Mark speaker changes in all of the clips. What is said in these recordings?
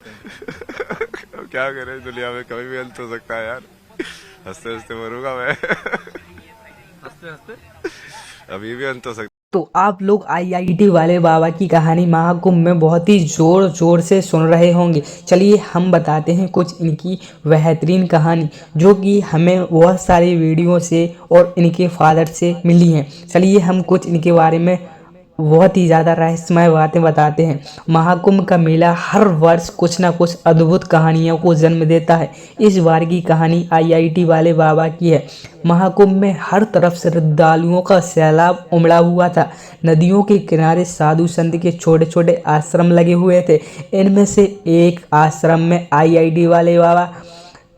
Speaker 1: अब क्या करें, दुनिया में कभी भी अंत हो सकता है यार। हंसते हंसते मरूंगा मैं।
Speaker 2: हंसते हंसते।
Speaker 1: अभी भी अंत हो सकता
Speaker 3: तो आप लोग आईआईटी वाले बाबा की कहानी महाकुंभ में बहुत ही जोर जोर से सुन रहे होंगे। चलिए हम बताते हैं कुछ इनकी बेहतरीन कहानी, जो कि हमें बहुत सारी वीडियो से और इनके फादर से मिली हैं। चलिए हम कुछ इनके बारे में बहुत ही ज़्यादा रहस्यमय बातें बताते हैं। महाकुंभ का मेला हर वर्ष कुछ ना कुछ अद्भुत कहानियों को जन्म देता है। इस बार की कहानी आईआईटी वाले बाबा की है। महाकुंभ में हर तरफ श्रद्धालुओं का सैलाब उमड़ा हुआ था। नदियों के किनारे साधु संत के छोटे छोटे आश्रम लगे हुए थे। इनमें से एक आश्रम में आईआईटी वाले बाबा,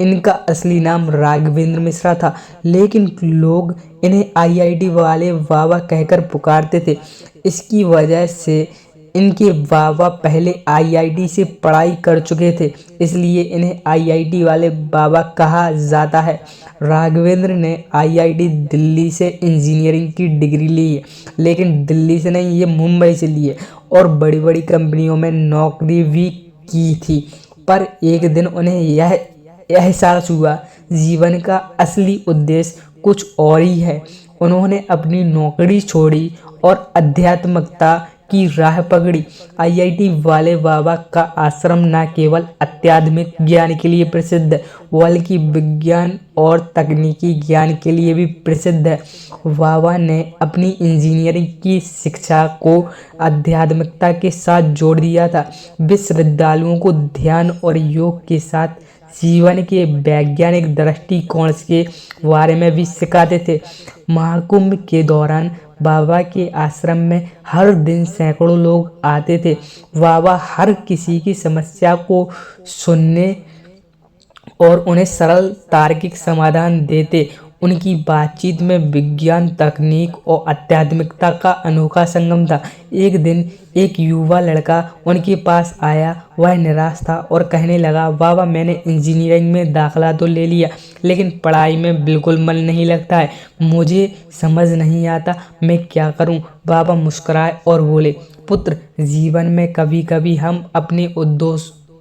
Speaker 3: इनका असली नाम राघवेंद्र मिश्रा था, लेकिन लोग इन्हें आईआईटी वाले बाबा कहकर पुकारते थे। इसकी वजह से इनके बाबा पहले आईआईटी से पढ़ाई कर चुके थे, इसलिए इन्हें आईआईटी वाले बाबा कहा जाता है। राघवेंद्र ने आईआईटी दिल्ली से इंजीनियरिंग की डिग्री ली है, लेकिन दिल्ली से नहीं, ये मुंबई से ली है और बड़ी बड़ी कंपनियों में नौकरी भी की थी। पर एक दिन उन्हें यह एहसास हुआ जीवन का असली उद्देश्य कुछ और ही है। उन्होंने अपनी नौकरी छोड़ी और अध्यात्मकता की राह पकड़ी। आईआईटी वाले बाबा का आश्रम न केवल आध्यात्मिक ज्ञान के लिए प्रसिद्ध है, बल्कि विज्ञान और तकनीकी ज्ञान के लिए भी प्रसिद्ध है। बाबा ने अपनी इंजीनियरिंग की शिक्षा को आध्यात्मिकता के साथ जोड़ दिया था। वे श्रद्धालुओं को ध्यान और योग के साथ जीवन के वैज्ञानिक दृष्टिकोण के बारे में भी सिखाते थे। महाकुंभ के दौरान बाबा के आश्रम में हर दिन सैकड़ों लोग आते थे। बाबा हर किसी की समस्या को सुनने और उन्हें सरल तार्किक समाधान देते। उनकी बातचीत में विज्ञान, तकनीक और आध्यात्मिकता का अनोखा संगम था। एक दिन एक युवा लड़का उनके पास आया। वह निराश था और कहने लगा, बाबा मैंने इंजीनियरिंग में दाखिला तो ले लिया, लेकिन पढ़ाई में बिल्कुल मन नहीं लगता है। मुझे समझ नहीं आता मैं क्या करूं। बाबा मुस्कुराए और बोले, पुत्र, जीवन में कभी कभी हम अपने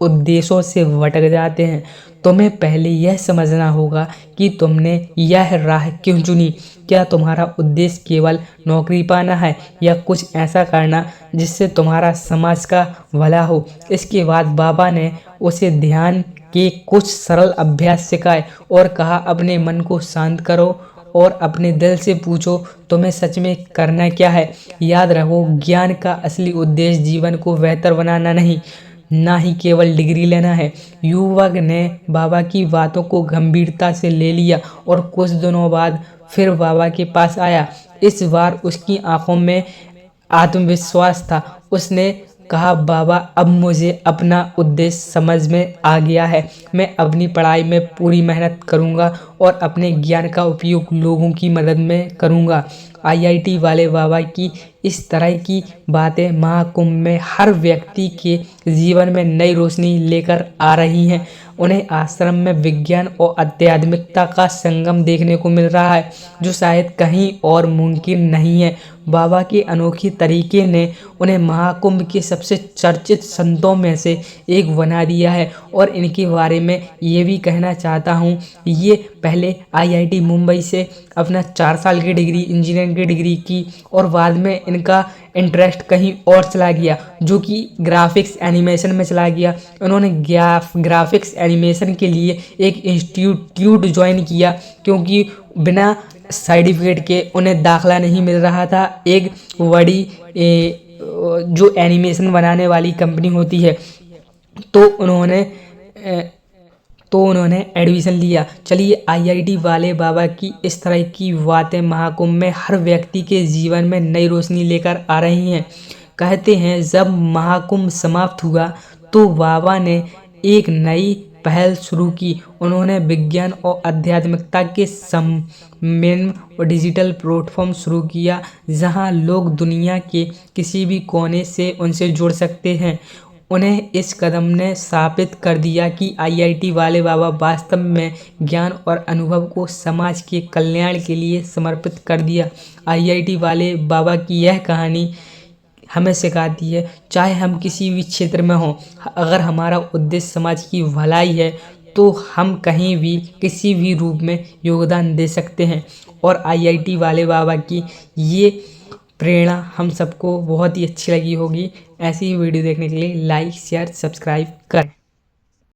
Speaker 3: उद्देश्यों से भटक जाते हैं। तुम्हें पहले यह समझना होगा कि तुमने यह राह क्यों चुनी। क्या तुम्हारा उद्देश्य केवल नौकरी पाना है या कुछ ऐसा करना जिससे तुम्हारा समाज का भला हो। इसके बाद बाबा ने उसे ध्यान के कुछ सरल अभ्यास सिखाए और कहा, अपने मन को शांत करो और अपने दिल से पूछो, तुम्हें सच में करना क्या है। याद रखो, ज्ञान का असली उद्देश्य जीवन को बेहतर बनाना नहीं, ना ही केवल डिग्री लेना है। युवक ने बाबा की बातों को गंभीरता से ले लिया और कुछ दिनों बाद फिर बाबा के पास आया। इस बार उसकी आंखों में आत्मविश्वास था। उसने कहा, बाबा अब मुझे अपना उद्देश्य समझ में आ गया है। मैं अपनी पढ़ाई में पूरी मेहनत करूंगा और अपने ज्ञान का उपयोग लोगों की मदद में करूंगा। आईआईटी वाले बाबा की इस तरह की बातें महाकुंभ में हर व्यक्ति के जीवन में नई रोशनी लेकर आ रही हैं। उन्हें आश्रम में विज्ञान और आध्यात्मिकता का संगम देखने को मिल रहा है, जो शायद कहीं और मुमकिन नहीं है। बाबा के अनोखे तरीके ने उन्हें महाकुंभ के सबसे चर्चित संतों में से एक बना दिया है। और इनके बारे में ये भी कहना चाहता हूँ, ये पहले आईआईटी मुंबई से अपना 4 साल की डिग्री, इंजीनियरिंग की डिग्री की और बाद में इनका इंटरेस्ट कहीं और चला गया, जो कि ग्राफिक्स एनिमेशन में चला गया। उन्होंने ग्राफिक्स एनिमेशन के लिए एक इंस्टीट्यूट ज्वाइन किया, क्योंकि बिना सर्टिफिकेट के उन्हें दाखला नहीं मिल रहा था। एक बड़ी जो एनिमेशन बनाने वाली कंपनी होती है, तो उन्होंने एडमिशन लिया। चलिए, आईआईटी वाले बाबा की इस तरह की बातें महाकुंभ में हर व्यक्ति के जीवन में नई रोशनी लेकर आ रही हैं। कहते हैं, जब महाकुंभ समाप्त हुआ तो बाबा ने एक नई पहल शुरू की। उन्होंने विज्ञान और आध्यात्मिकता के सम्मेलन और डिजिटल प्लेटफॉर्म शुरू किया, जहां लोग दुनिया के किसी भी कोने से उनसे जुड़ सकते हैं। उन्हें इस कदम ने साबित कर दिया कि आईआईटी वाले बाबा वास्तव में ज्ञान और अनुभव को समाज के कल्याण के लिए समर्पित कर दिया। आईआईटी वाले बाबा की यह कहानी हमें सिखाती है। चाहे हम किसी भी क्षेत्र में हों, अगर हमारा उद्देश्य समाज की भलाई है तो हम कहीं भी किसी भी रूप में योगदान दे सकते हैं। और आईआईटी वाले बाबा की ये प्रेरणा हम सबको बहुत ही अच्छी लगी होगी। ऐसी ही वीडियो देखने के लिए लाइक शेयर सब्सक्राइब करें।